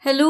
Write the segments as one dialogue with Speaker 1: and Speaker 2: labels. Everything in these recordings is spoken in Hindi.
Speaker 1: Hello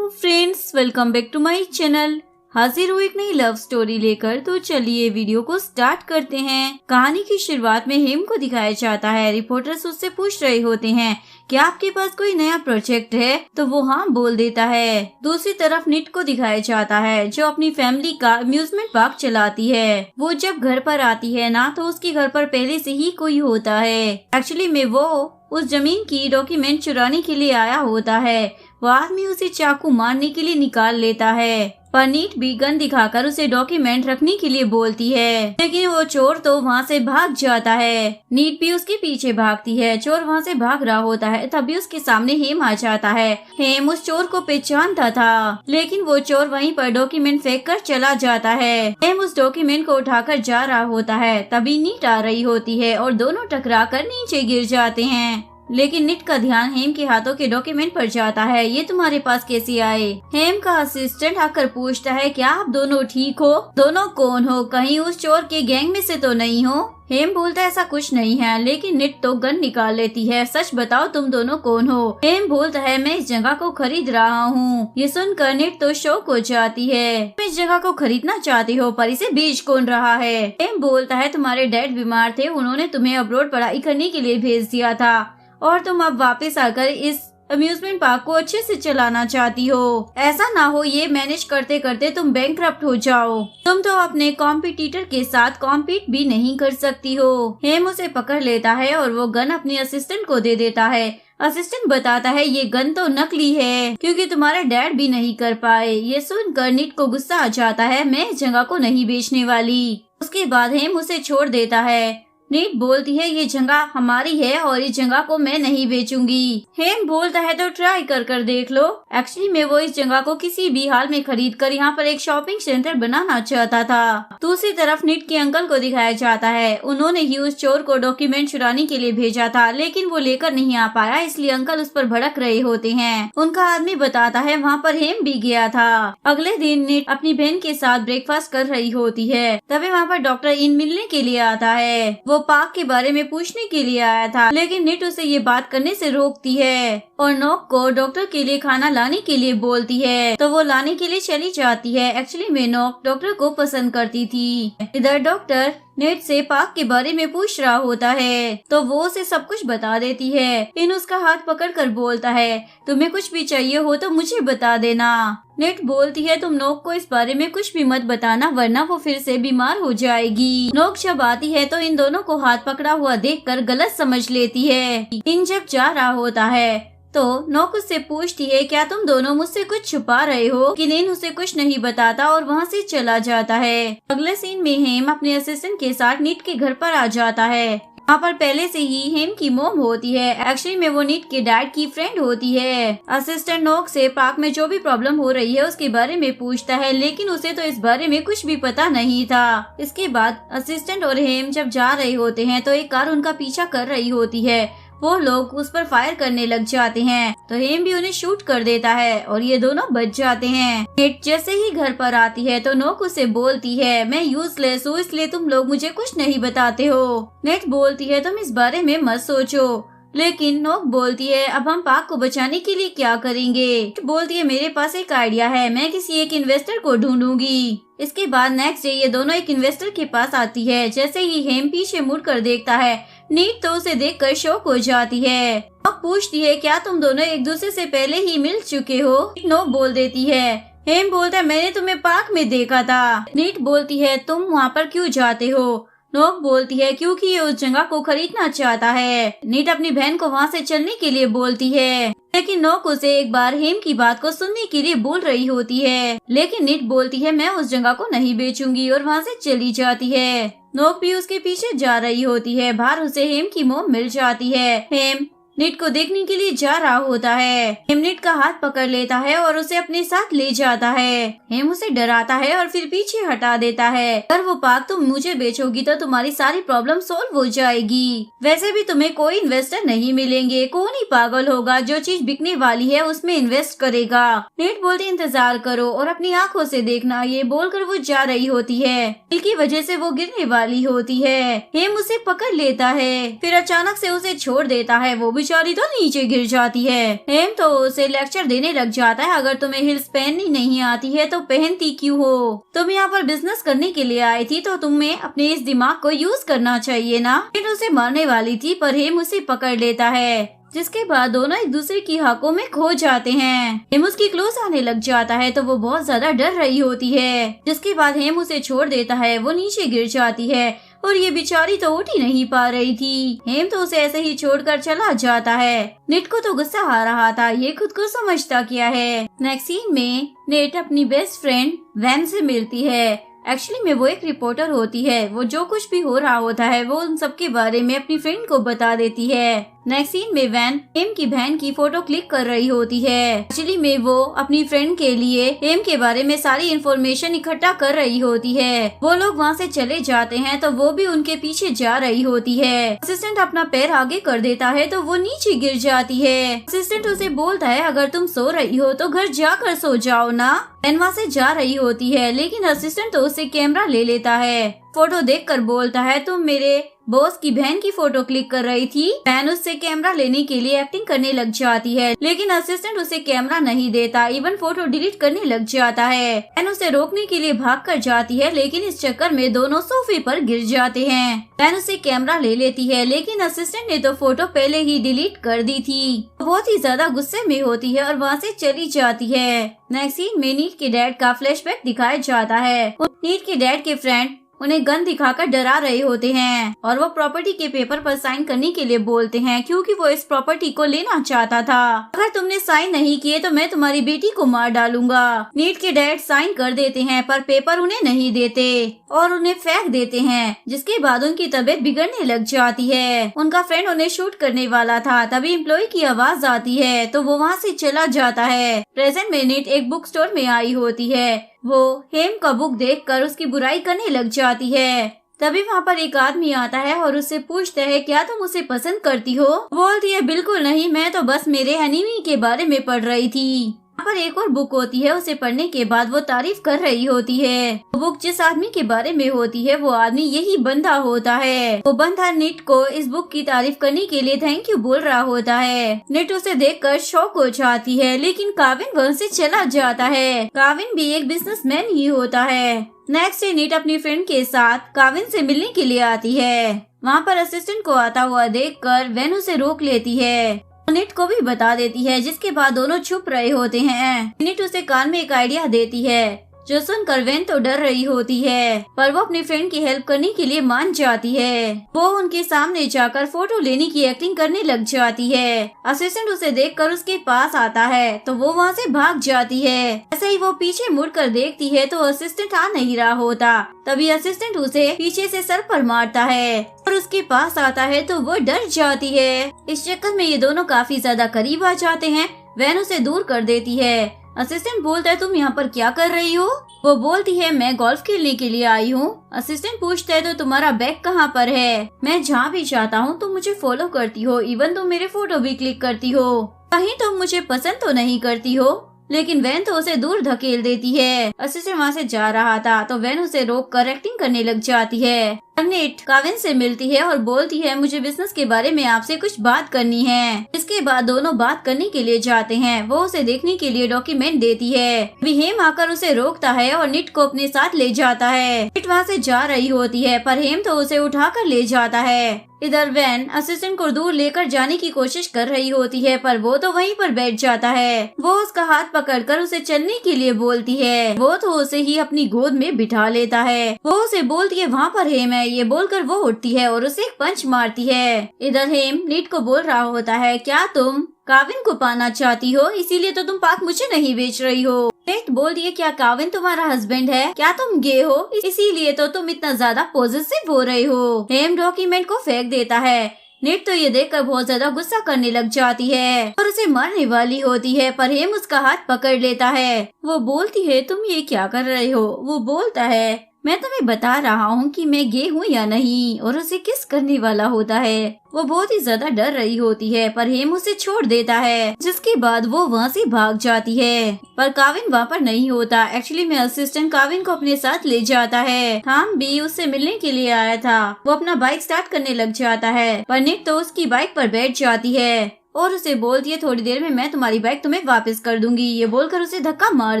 Speaker 1: friends, welcome back to my channel. हाजिर हूँ एक नई लव स्टोरी लेकर। तो चलिए वीडियो को स्टार्ट करते हैं। कहानी की शुरुआत में हेम को दिखाया जाता है। रिपोर्टर्स उससे पूछ रहे होते हैं क्या आपके पास कोई नया प्रोजेक्ट है, तो वो हाँ बोल देता है। दूसरी तरफ निट को दिखाया जाता है जो अपनी फैमिली का अम्यूजमेंट पार्क चलाती है। वो जब घर पर आती है ना, तो उसके घर पर पहले से ही कोई होता है। एक्चुअली में वो उस जमीन की डॉक्यूमेंट चुराने के लिए आया होता है। वो आदमी उसे चाकू मारने के लिए निकाल लेता है, पर नीट भी गन दिखाकर उसे डॉक्यूमेंट रखने के लिए बोलती है, लेकिन वो चोर तो वहाँ से भाग जाता है। नीट भी उसके पीछे भागती है। चोर वहाँ से भाग रहा होता है, तभी उसके सामने हेम आ जाता है। हेम उस चोर को पहचानता था, लेकिन वो चोर वहीं पर डॉक्यूमेंट फेंक कर चला जाता है। हेम उस डॉक्यूमेंट को उठाकर जा रहा होता है, तभी नीट आ रही होती है और दोनों टकरा कर नीचे गिर जाते हैं। लेकिन निट का ध्यान हेम के हाथों के डॉक्यूमेंट पर जाता है। ये तुम्हारे पास कैसे आए? हेम का असिस्टेंट आकर पूछता है क्या आप दोनों ठीक हो? दोनों कौन हो? कहीं उस चोर के गैंग में से तो नहीं हो? हेम बोलता है ऐसा कुछ नहीं है, लेकिन निट तो गन निकाल लेती है। सच बताओ तुम दोनों कौन हो? हेम बोलता है मैं इस जगह को खरीद रहा हूँ। ये सुनकर निट तो शॉक हो जाती है। तुम इस जगह को खरीदना चाहती हो, पर इसे बेच कौन रहा है? हेम बोलता है तुम्हारे डैड बीमार थे, उन्होंने तुम्हें अब्रॉड पढ़ाई करने के लिए भेज दिया था और तुम अब वापस आकर इस अम्यूजमेंट पार्क को अच्छे से चलाना चाहती हो। ऐसा ना हो ये मैनेज करते करते तुम बैंकक्रप्ट हो जाओ। तुम तो अपने कॉम्पिटिटर के साथ कॉम्पीट भी नहीं कर सकती हो। हेम उसे पकड़ लेता है और वो गन अपने असिस्टेंट को दे देता है। असिस्टेंट बताता है ये गन तो नकली है, क्योंकि तुम्हारे डैड भी नहीं कर पाए। ये सुनकर निट को गुस्सा आ जाता है, मैं इस जगह को नहीं बेचने वाली। उसके बाद हेम उसे छोड़ देता है। नीट बोलती है ये जगह हमारी है और इस जगह को मैं नहीं बेचूंगी। हेम बोलता है तो ट्राई कर देख लो। एक्चुअली मैं वो इस जगह को किसी भी हाल में खरीद कर यहाँ पर एक शॉपिंग सेंटर बनाना चाहता था। दूसरी तरफ नीट के अंकल को दिखाया जाता है। उन्होंने ही उस चोर को डॉक्यूमेंट चुराने के लिए भेजा था, लेकिन वो लेकर नहीं आ पाया, इसलिए अंकल उस पर भड़क रहे होते हैं। उनका आदमी बताता है वहाँ पर हेम भी गया था। अगले दिन नीट अपनी बहन के साथ ब्रेकफास्ट कर रही होती है, तभी वहाँ पर डॉक्टर इन मिलने के लिए आता है। वो पार्क के बारे में पूछने के लिए आया था, लेकिन निट उसे ये बात करने से रोकती है और नोक को डॉक्टर के लिए खाना लाने के लिए बोलती है, तो वो लाने के लिए चली जाती है। एक्चुअली में नोक डॉक्टर को पसंद करती थी। इधर डॉक्टर नेट से पार्क के बारे में पूछ रहा होता है, तो वो उसे सब कुछ बता देती है। इन उसका हाथ पकड़कर बोलता है तुम्हें कुछ भी चाहिए हो तो मुझे बता देना। नेट बोलती है तुम नोक को इस बारे में कुछ भी मत बताना, वरना वो फिर से बीमार हो जाएगी। नोक जब आती है तो इन दोनों को हाथ पकड़ा हुआ देखकर गलत समझ लेती है। इन जब जा रहा होता है तो नोक उससे पूछती है क्या तुम दोनों मुझसे कुछ छुपा रहे हो? लेकिन उसे कुछ नहीं बताता और वहाँ से चला जाता है। अगले सीन में हेम अपने असिस्टेंट के साथ नीट के घर पर आ जाता है। वहाँ पर पहले से ही हेम की मॉम होती है। एक्चुअली में वो नीट के डैड की फ्रेंड होती है। असिस्टेंट नोक से पार्क में जो भी प्रॉब्लम हो रही है उसके बारे में पूछता है, लेकिन उसे तो इस बारे में कुछ भी पता नहीं था। इसके बाद असिस्टेंट और हेम जब जा रहे होते हैं तो एक कार उनका पीछा कर रही होती है। वो लोग उस पर फायर करने लग जाते हैं, तो हेम भी उन्हें शूट कर देता है और ये दोनों बच जाते हैं। नेट जैसे ही घर पर आती है तो नोक उसे बोलती है मैं यूजलेस हूँ, इसलिए तुम लोग मुझे कुछ नहीं बताते हो। नेट बोलती है तुम इस बारे में मत सोचो, लेकिन नोक बोलती है अब हम पार्क को बचाने के लिए क्या करेंगे? बोलती है मेरे पास एक आइडिया है, मैं किसी एक इन्वेस्टर को ढूंढूंगी। इसके बाद नेक्स्ट डे ये दोनों एक इन्वेस्टर के पास आती है। जैसे ही हेम पीछे मुड़कर देखता है, नीट तो उसे देखकर शॉक हो जाती है। नोक पूछती है क्या तुम दोनों एक दूसरे से पहले ही मिल चुके हो? नोक बोल देती है। हेम बोलता है मैंने तुम्हें पार्क में देखा था। नीट बोलती है तुम वहाँ पर क्यों जाते हो? नोक बोलती है क्योंकि ये उस जगह को खरीदना चाहता है। नीट अपनी बहन को वहाँ से चलने के लिए बोलती है, लेकिन नोक उसे एक बार हेम की बात को सुनने के लिए बोल रही होती है, लेकिन नीट बोलती है मैं उस जगह को नहीं बेचूंगी और वहाँ से चली जाती है। नोक भी उसके पीछे जा रही होती है। बाहर उसे हेम की मॉम मिल जाती है। हेम नीट को देखने के लिए जा रहा होता है। हेम नीट का हाथ पकड़ लेता है और उसे अपने साथ ले जाता है। हेम उसे डराता है और फिर पीछे हटा देता है। अगर वो पार्क तुम मुझे बेचोगी तो तुम्हारी सारी प्रॉब्लम सॉल्व हो जाएगी। वैसे भी तुम्हें कोई इन्वेस्टर नहीं मिलेंगे, कौन ही पागल होगा जो चीज बिकने वाली है उसमें इन्वेस्ट करेगा। नीट बोलती इंतजार करो और अपनी आंखों से देखना। ये बोलकर वो जा रही होती है। दिल की वजह से वो गिरने वाली होती है। हेम उसे पकड़ लेता है, फिर अचानक से उसे छोड़ देता है। वो भी बेचारी तो नीचे गिर जाती है। हेम तो उसे लेक्चर देने लग जाता है, अगर तुम्हें हिल्स पहननी नहीं आती है तो पहनती क्यों हो? तुम यहाँ पर बिजनेस करने के लिए आई थी तो तुम्हें अपने इस दिमाग को यूज करना चाहिए ना। हेम उसे मारने वाली थी पर हेम उसे पकड़ लेता है, जिसके बाद दोनों एक दूसरे की हाकों में खो जाते हैं। हेम उसकी क्लोज आने लग जाता है तो वो बहुत ज्यादा डर रही होती है, जिसके बाद हेम उसे छोड़ देता है। वो नीचे गिर जाती है और ये बेचारी तो उठ ही नहीं पा रही थी। हेम तो उसे ऐसे ही छोड़कर चला जाता है। नेट को तो गुस्सा आ रहा था, ये खुद को समझता क्या है। नेक्स्ट सीन में नेट अपनी बेस्ट फ्रेंड वैन से मिलती है। एक्चुअली में वो एक रिपोर्टर होती है। वो जो कुछ भी हो रहा होता है वो उन सब के बारे में अपनी फ्रेंड को बता देती है। नेक्स्ट सीन में वैन हेम की बहन की फोटो क्लिक कर रही होती है। एक्चुअली में वो अपनी फ्रेंड के लिए हेम के बारे में सारी इन्फॉर्मेशन इकट्ठा कर रही होती है। वो लोग वहाँ से चले जाते हैं तो वो भी उनके पीछे जा रही होती है। असिस्टेंट अपना पैर आगे कर देता है तो वो नीचे गिर जाती है। असिस्टेंट उसे बोलता है, अगर तुम सो रही हो तो घर जाकर सो जाओ ना। वैन वहाँ से जा रही होती है, लेकिन असिस्टेंट तो उसे कैमरा ले लेता है। फोटो देखकर बोलता है, तुम मेरे बॉस की बहन की फोटो क्लिक कर रही थी। वैन उससे कैमरा लेने के लिए एक्टिंग करने लग जाती है, लेकिन असिस्टेंट उसे कैमरा नहीं देता, इवन फोटो डिलीट करने लग जाता है। वैन उसे रोकने के लिए भाग कर जाती है, लेकिन इस चक्कर में दोनों सोफे पर गिर जाते हैं। वैन उससे कैमरा ले लेती है, लेकिन असिस्टेंट ने तो फोटो पहले ही डिलीट कर दी थी। बहुत ही ज्यादा गुस्से में होती है और वहाँ से चली जाती है। नेक्स्ट सीन में नीट के डैड का फ्लैशबैक दिखाया जाता है। नीट के डैड के फ्रेंड उन्हें गन दिखाकर डरा रहे होते हैं और वो प्रॉपर्टी के पेपर पर साइन करने के लिए बोलते हैं, क्योंकि वो इस प्रॉपर्टी को लेना चाहता था। अगर तुमने साइन नहीं किए तो मैं तुम्हारी बेटी को मार डालूंगा। नीट के डैड साइन कर देते हैं पर पेपर उन्हें नहीं देते और उन्हें फेंक देते हैं, जिसके बाद उनकी तबीयत बिगड़ने लग जाती है। उनका फ्रेंड उन्हें शूट करने वाला था, तभी एम्प्लॉय की आवाज आती है तो वो वहाँ से चला जाता है। प्रेजेंट में नीट एक बुक स्टोर में आई होती है। वो हेम का बुक देखकर उसकी बुराई करने लग जाती है। तभी वहाँ पर एक आदमी आता है और उससे पूछता है, क्या तुम उसे पसंद करती हो? बोलती है, बिल्कुल नहीं, मैं तो बस मेरे एनिमी के बारे में पढ़ रही थी। पर एक और बुक होती है, उसे पढ़ने के बाद वो तारीफ कर रही होती है। बुक जिस आदमी के बारे में होती है वो आदमी यही बंदा होता है। वो बंदा नीट को इस बुक की तारीफ करने के लिए थैंक यू बोल रहा होता है। नीट उसे देखकर शॉक हो जाती है, लेकिन काविन वहाँ से चला जाता है। काविन भी एक बिजनेसमैन ही होता है। नेक्स्ट डे नीट अपनी फ्रेंड के साथ काविन से मिलने के लिए आती है। वहाँ पर असिस्टेंट को आता हुआ देखकर वैन उसे रोक लेती है, नीट को भी बता देती है, जिसके बाद दोनों छुप रहे होते हैं। नीट उसे कान में एक आइडिया देती है, जो सुनकर वैन तो डर रही होती है, पर वो अपनी फ्रेंड की हेल्प करने के लिए मान जाती है। वो उनके सामने जाकर फोटो लेने की एक्टिंग करने लग जाती है। असिस्टेंट उसे देखकर उसके पास आता है तो वो वहाँ से भाग जाती है। ऐसे ही वो पीछे मुड़कर देखती है तो असिस्टेंट आ नहीं रहा होता। तभी असिस्टेंट उसे पीछे से सर पर मारता है और उसके पास आता है तो वो डर जाती है। इस चक्कर में ये दोनों काफी ज्यादा करीब आ जाते हैं। वैन उसे दूर कर देती है। असिस्टेंट बोलता है, तुम यहाँ पर क्या कर रही हो? वो बोलती है, मैं गोल्फ खेलने के लिए आई हूँ। असिस्टेंट पूछता है, तो तुम्हारा बैग कहाँ पर है? मैं जहाँ भी चाहता हूँ तुम मुझे फॉलो करती हो, इवन तुम मेरे फोटो भी क्लिक करती हो, कहीं तुम मुझे पसंद तो नहीं करती हो? लेकिन वैन तो उसे दूर धकेल देती है। असिस्टेंट वहाँ से जा रहा था तो वैन उसे रोक कर एक्टिंग करने लग जाती है। नीट काविन से मिलती है और बोलती है, मुझे बिजनेस के बारे में आपसे कुछ बात करनी है। इसके बाद दोनों बात करने के लिए जाते हैं। वो उसे देखने के लिए डॉक्यूमेंट देती है। अभी हेम आकर उसे रोकता है और नीट को अपने साथ ले जाता है। नीट वहाँ से जा रही होती है पर हेम तो उसे उठाकर ले जाता है। इधर वैन असिस्टेंट को दूर लेकर जाने की कोशिश कर रही होती है पर वो तो वहीं पर बैठ जाता है। वो उसका हाथ पकड़कर उसे चलने के लिए बोलती है। वो तो उसे ही अपनी गोद में बिठा लेता है। वो उसे बोलती है, वहाँ पर हेम है। ये बोलकर वो उठती है और उसे एक पंच मारती है। इधर हेम नीट को बोल रहा होता है, क्या तुम काविन को पाना चाहती हो? इसीलिए तो तुम पाक मुझे नहीं बेच रही हो। नीट बोलती है, क्या काविन तुम्हारा हस्बैंड है? क्या तुम गे हो? इसीलिए तो तुम इतना ज्यादा पॉजिटिव हो रहे हो। हेम डॉक्यूमेंट को फेंक देता है। नीट तो ये देखकर बहुत ज्यादा गुस्सा करने लग जाती है और उसे मारने वाली होती है, पर हेम उसका हाथ पकड़ लेता है। वो बोलती है, तुम ये क्या कर रहे हो? वो बोलता है, मैं तुम्हें बता रहा हूँ कि मैं गे हूँ या नहीं, और उसे किस करने वाला होता है। वो बहुत ही ज्यादा डर रही होती है पर हेम उसे छोड़ देता है, जिसके बाद वो वहाँ से भाग जाती है। पर काविन वहाँ पर नहीं होता। एक्चुअली में असिस्टेंट काविन को अपने साथ ले जाता है। हम भी उससे मिलने के लिए आया था। वो अपना बाइक स्टार्ट करने लग जाता है पर नीट तो उसकी बाइक पर बैठ जाती है। और उसे बोलती है थोड़ी देर में मैं तुम्हारी बाइक तुम्हें वापस कर दूंगी। ये बोलकर उसे धक्का मार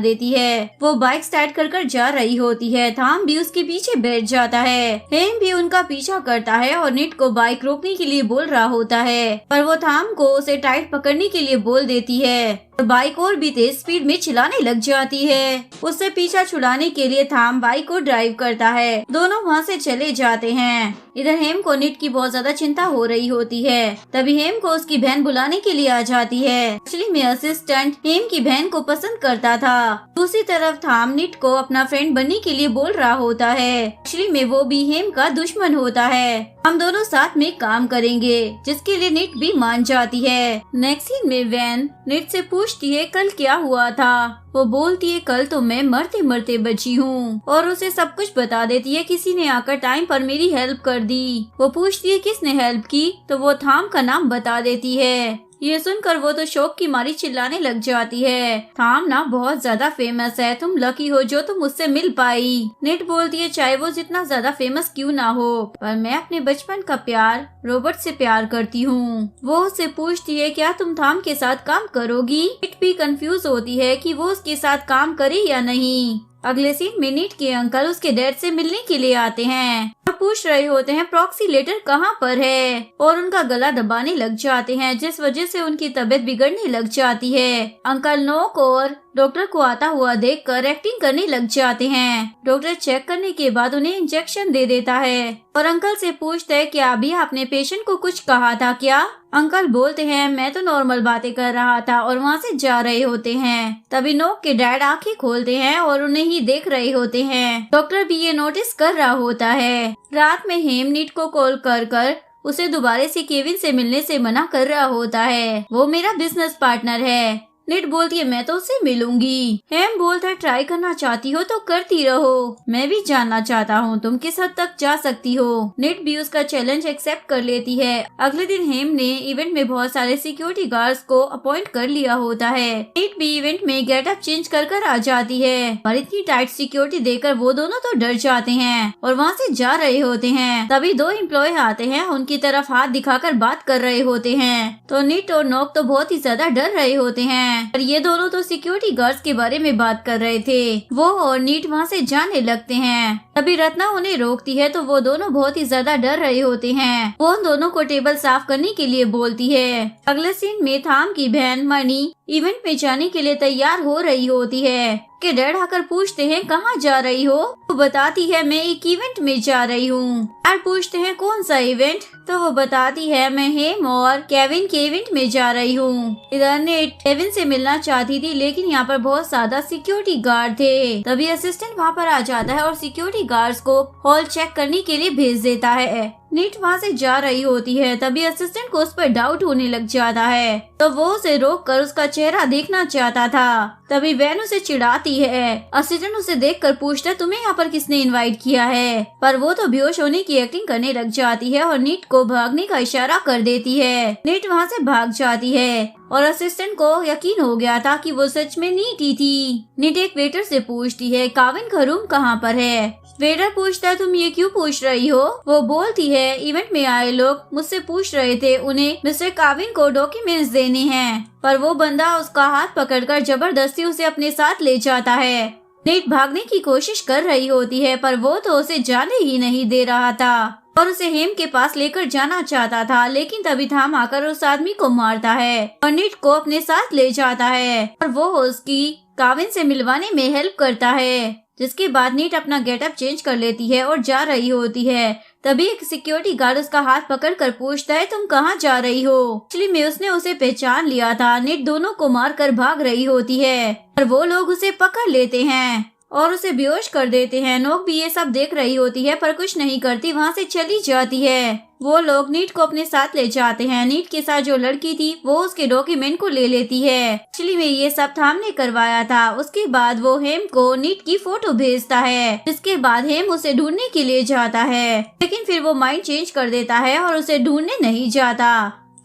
Speaker 1: देती है। वो बाइक स्टार्ट कर जा रही होती है। थाम भी उसके पीछे बैठ जाता है। हेम भी उनका पीछा करता है और निट को बाइक रोकने के लिए बोल रहा होता है, पर वो थाम को उसे टाइट पकड़ने के लिए बोल देती है। बाइक और भी तेज स्पीड में चलाने लग जाती है। उससे पीछा छुड़ाने के लिए थाम बाइक को ड्राइव करता है। दोनों वहाँ से चले जाते हैं। इधर हेम को निट की बहुत ज्यादा चिंता हो रही होती है। तभी हेम को उसकी बहन बुलाने के लिए आ जाती है। एक्चुअली में असिस्टेंट हेम की बहन को पसंद करता था। दूसरी तरफ थाम निट को अपना फ्रेंड बनने के लिए बोल रहा होता है। एक्चुअली में वो भी हेम का दुश्मन होता है। हम दोनों साथ में काम करेंगे, जिसके लिए निट भी मान जाती है। नेक्स्ट सीन में वैन निट से पूछती है कल क्या हुआ था। वो बोलती है कल तो मैं मरते मरते बची हूँ, और उसे सब कुछ बता देती है। किसी ने आकर टाइम पर मेरी हेल्प कर दी। वो पूछती है किसने हेल्प की, तो वो थाम का नाम बता देती है। ये सुनकर वो तो शौक की मारी चिल्लाने लग जाती है। थाम ना बहुत ज्यादा फेमस है, तुम लकी हो जो तुम मुझसे मिल पाई। निट बोलती है चाहे वो जितना ज्यादा फेमस क्यों ना हो, पर मैं अपने बचपन का प्यार रॉबर्ट से प्यार करती हूँ। वो उससे पूछती है क्या तुम थाम के साथ काम करोगी। निट भी कंफ्यूज होती है कि वो उसके साथ काम करे या नहीं। अगले सीन में निट के अंकल उसके डैड से मिलने के लिए आते हैं और पूछ रहे होते हैं प्रॉक्सी लेटर कहाँ पर है, और उनका गला दबाने लग जाते हैं, जिस वजह से उनकी तबीयत बिगड़ने लग जाती है। अंकल नोक और डॉक्टर को आता हुआ देखकर एक्टिंग करने लग जाते हैं। डॉक्टर चेक करने के बाद उन्हें इंजेक्शन दे देता है और अंकल से पूछता है क्या अभी आपने पेशेंट को कुछ कहा था क्या। अंकल बोलते हैं मैं तो नॉर्मल बातें कर रहा था, और वहाँ से जा रहे होते हैं। तभी नोक के डैड आंखें खोलते हैं और उन्हें ही देख रहे होते हैं। डॉक्टर भी ये नोटिस कर रहा होता है। रात में हेम निट को कॉल कर उसे दोबारा से केविन से मिलने से मना कर रहा होता है। वो मेरा बिजनेस पार्टनर है। निट बोलती है मैं तो उससे मिलूंगी। हेम बोलता है ट्राई करना चाहती हो तो करती रहो, मैं भी जानना चाहता हूँ तुम किस हद तक जा सकती हो। निट भी उसका चैलेंज एक्सेप्ट कर लेती है। अगले दिन हेम ने इवेंट में बहुत सारे सिक्योरिटी गार्ड्स को अपॉइंट कर लिया होता है। निट भी इवेंट में गेटअप चेंज कर आ जाती है, पर इतनी टाइट सिक्योरिटी देकर वो दोनों तो डर जाते हैं और वहाँ से जा रहे होते हैं। तभी दो एम्प्लॉय आते हैं, उनकी तरफ हाथ दिखाकर बात कर रहे होते हैं। तो निट और नोक तो बहुत ही ज्यादा डर रहे होते हैं। पर ये दोनों तो सिक्योरिटी गार्ड्स के बारे में बात कर रहे थे। वो और नीट वहाँ से जाने लगते हैं। तभी रत्ना उन्हें रोकती है, तो वो दोनों बहुत ही ज्यादा डर रहे होते हैं। वो उन दोनों को टेबल साफ करने के लिए बोलती है। अगले सीन में थाम की बहन मनी इवेंट में जाने के लिए तैयार हो रही होती है कि डैड आकर पूछते हैं कहाँ जा रही हो। वो बताती है मैं एक इवेंट में जा रही हूँ। डैड पूछते हैं कौन सा इवेंट, तो वो बताती है मैं हेम और केविन के इवेंट में जा रही हूँ। इधर नेट केविन से मिलना चाहती थी, लेकिन यहाँ पर बहुत ज्यादा सिक्योरिटी गार्ड थे। तभी असिस्टेंट वहाँ पर आ जाता है और सिक्योरिटी गार्ड्स को हॉल चेक करने के लिए भेज देता है। नीट वहाँ से जा रही होती है। तभी असिस्टेंट को उस पर डाउट होने लग जाता है, तो वो उसे रोककर उसका चेहरा देखना चाहता था। तभी वैन उसे चिढ़ाती है। असिस्टेंट उसे देखकर पूछता तुम्हें यहाँ पर किसने इनवाइट किया है, पर वो तो बेहोश होने की एक्टिंग करने लग जाती है और नीट को भागने का इशारा कर देती है। नीट वहाँ से भाग जाती है और असिस्टेंट को यकीन हो गया था कि वो सच में नीट ही थी। नीट एक वेटर से पूछती है काविन का रूम कहाँ पर है। वेटर पूछता है तुम ये क्यों पूछ रही हो। वो बोलती है इवेंट में आए लोग मुझसे पूछ रहे थे उन्हें मिस्टर काविन को डॉक्यूमेंट्स देने हैं, पर वो बंदा उसका हाथ पकड़कर जबरदस्ती उसे अपने साथ ले जाता है। नीट भागने की कोशिश कर रही होती है, पर वो तो उसे जाने ही नहीं दे रहा था और उसे हेम के पास लेकर जाना चाहता था, लेकिन तभी थाम आकर उस आदमी को मारता है और नीट को अपने साथ ले जाता है और वो उसकी काविन से मिलवाने में हेल्प करता है। जिसके बाद नीट अपना गेटअप चेंज कर लेती है और जा रही होती है। तभी एक सिक्योरिटी गार्ड उसका हाथ पकड़कर पूछता है तुम कहाँ जा रही हो। एक्चुअली में उसने उसे पहचान लिया था। नीट दोनों को मारकर भाग रही होती है और वो लोग उसे पकड़ लेते हैं और उसे बेहोश कर देते हैं। नोक भी ये सब देख रही होती है, पर कुछ नहीं करती, वहाँ से चली जाती है। वो लोग नीट को अपने साथ ले जाते हैं। नीट के साथ जो लड़की थी वो उसके डॉक्यूमेंट को ले लेती है। एक्चुअली में ये सब थाम ने करवाया था। उसके बाद वो हेम को नीट की फोटो भेजता है, जिसके बाद हेम उसे ढूंढने के लिए जाता है, लेकिन फिर वो माइंड चेंज कर देता है और उसे ढूंढने नहीं जाता।